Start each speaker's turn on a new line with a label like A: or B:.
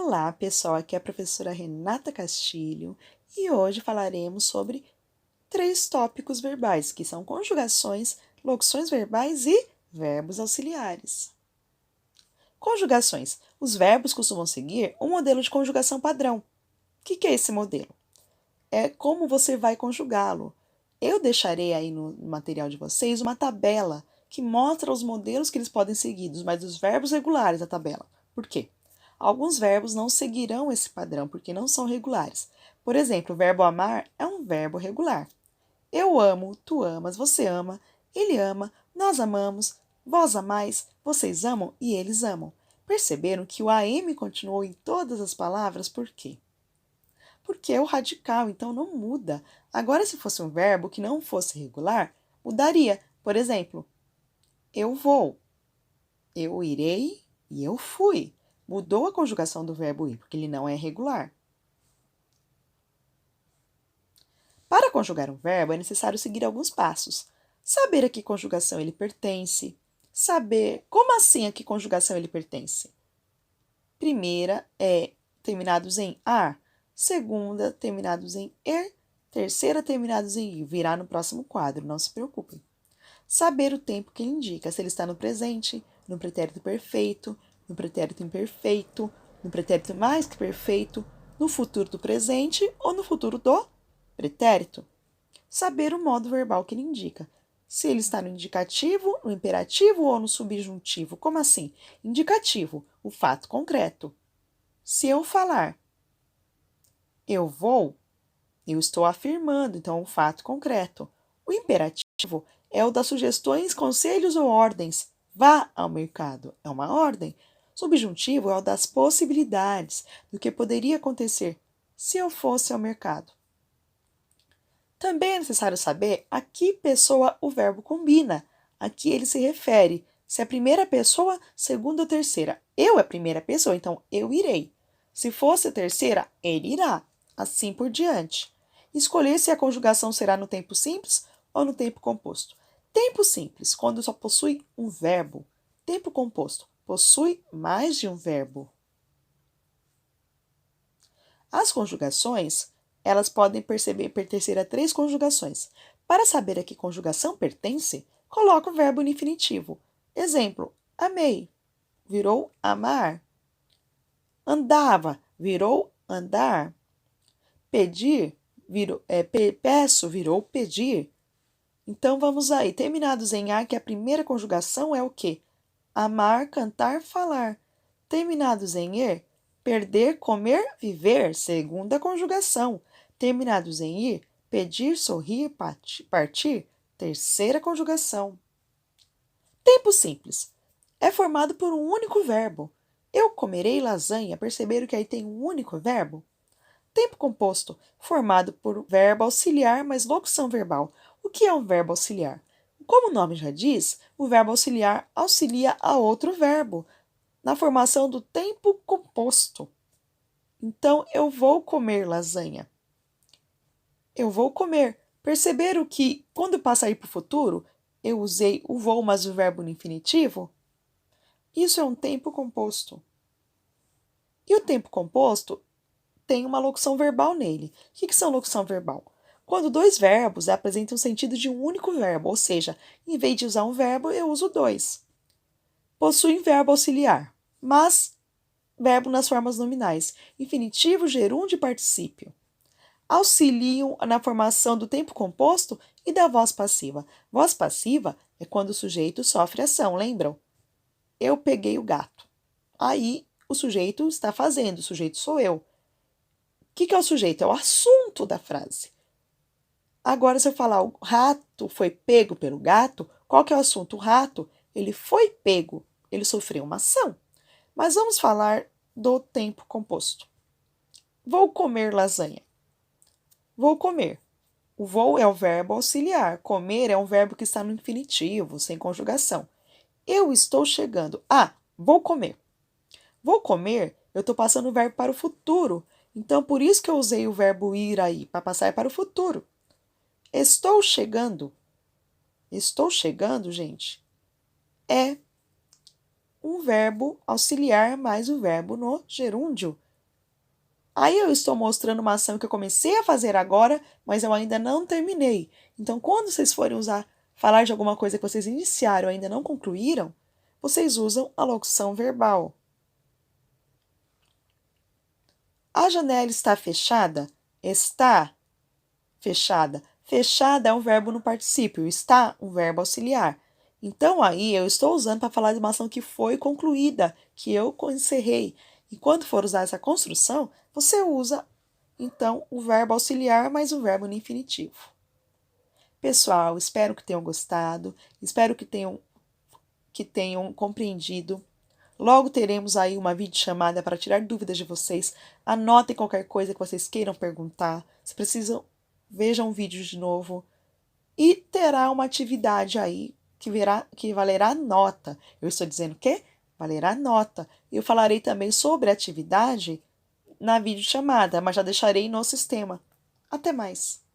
A: Olá, pessoal, aqui é a professora Renata Castilho e hoje falaremos sobre 3 tópicos verbais, que são conjugações, locuções verbais e verbos auxiliares. Conjugações. Os verbos costumam seguir um modelo de conjugação padrão. O que é esse modelo? É como você vai conjugá-lo. Eu deixarei aí no material de vocês uma tabela que mostra os modelos que eles podem seguir, mas os verbos regulares da tabela. Por quê? Alguns verbos não seguirão esse padrão porque não são regulares. Por exemplo, o verbo amar é um verbo regular. Eu amo, tu amas, você ama, ele ama, nós amamos, vós amais, vocês amam e eles amam. Perceberam que o AM continuou em todas as palavras por quê? Porque é o radical, então não muda. Agora, se fosse um verbo que não fosse regular, mudaria. Por exemplo, eu vou, eu irei e eu fui. Mudou a conjugação do verbo ir, porque ele não é regular. Para conjugar um verbo, é necessário seguir alguns passos. Saber a que conjugação ele pertence. Saber como assim a que conjugação ele pertence. Primeira é terminados em ar. Segunda, terminados em er. Terceira, terminados em ir. Virá no próximo quadro, não se preocupem. Saber o tempo que ele indica, se ele está no presente, no pretérito perfeito, no pretérito imperfeito, no pretérito mais que perfeito, no futuro do presente ou no futuro do pretérito. Saber o modo verbal que ele indica. Se ele está no indicativo, no imperativo ou no subjuntivo. Como assim? Indicativo, o fato concreto. Se eu falar, eu vou, eu estou afirmando, então, o fato concreto. O imperativo é o das sugestões, conselhos ou ordens. Vá ao mercado, é uma ordem. Subjuntivo é o das possibilidades, do que poderia acontecer se eu fosse ao mercado. Também é necessário saber a que pessoa o verbo combina, a que ele se refere. Se é a primeira pessoa, segunda ou terceira. Eu é a primeira pessoa, então eu irei. Se fosse a terceira, ele irá. Assim por diante. Escolher se a conjugação será no tempo simples ou no tempo composto. Tempo simples, quando só possui um verbo. Tempo composto, possui mais de um verbo. As conjugações, elas podem pertencer a 3 conjugações. Para saber a que conjugação pertence, coloque o verbo no infinitivo. Exemplo, amei, virou amar. Andava, virou andar. Pedir, peço, virou pedir. Então, vamos aí. Terminados em ar, que a primeira conjugação é o quê? Amar, cantar, falar. Terminados em er, perder, comer, viver. Segunda conjugação. Terminados em ir, pedir, sorrir, partir. Terceira conjugação. Tempo simples. É formado por um único verbo. Eu comerei lasanha. Perceberam que aí tem um único verbo? Tempo composto, formado por verbo auxiliar mais locução verbal. O que é um verbo auxiliar? Como o nome já diz, o verbo auxiliar auxilia a outro verbo na formação do tempo composto. Então, eu vou comer lasanha. Eu vou comer. Perceberam que, quando passa aí para o futuro, eu usei o vou mais o verbo no infinitivo? Isso é um tempo composto. E o tempo composto tem uma locução verbal nele. O que são locução verbal? Quando 2 verbos apresentam o sentido de um único verbo, ou seja, em vez de usar um verbo, eu uso 2. Possuem verbo auxiliar, mas verbo nas formas nominais, infinitivo, gerúndio e particípio. Auxiliam na formação do tempo composto e da voz passiva. Voz passiva é quando o sujeito sofre ação, lembram? Eu peguei o gato. Aí o sujeito está fazendo, o sujeito sou eu. O que é o sujeito? É o assunto da frase. Agora, se eu falar o rato foi pego pelo gato, qual que é o assunto? O rato, ele foi pego, ele sofreu uma ação. Mas vamos falar do tempo composto. Vou comer lasanha. Vou comer. O vou é o verbo auxiliar. Comer é um verbo que está no infinitivo, sem conjugação. Eu estou chegando. Ah, vou comer. Vou comer, eu estou passando o verbo para o futuro. Então, por isso que eu usei o verbo ir aí, para passar para o futuro. Estou chegando. Estou chegando, gente, é um verbo auxiliar mais o verbo no gerúndio. Aí eu estou mostrando uma ação que eu comecei a fazer agora, mas eu ainda não terminei. Então, quando vocês forem falar de alguma coisa que vocês iniciaram e ainda não concluíram, vocês usam a locução verbal. A janela está fechada? Está fechada. Fechada é um verbo no particípio, está um verbo auxiliar. Então, aí eu estou usando para falar de uma ação que foi concluída, que eu encerrei. E quando for usar essa construção, você usa, então, o verbo auxiliar mais o verbo no infinitivo. Pessoal, espero que tenham gostado, espero que tenham compreendido. Logo teremos aí uma videochamada para tirar dúvidas de vocês. Anotem qualquer coisa que vocês queiram perguntar. Se precisam, vejam o vídeo de novo. E terá uma atividade aí que valerá nota. Eu estou dizendo que valerá nota. Eu falarei também sobre a atividade na videochamada, mas já deixarei no sistema. Até mais!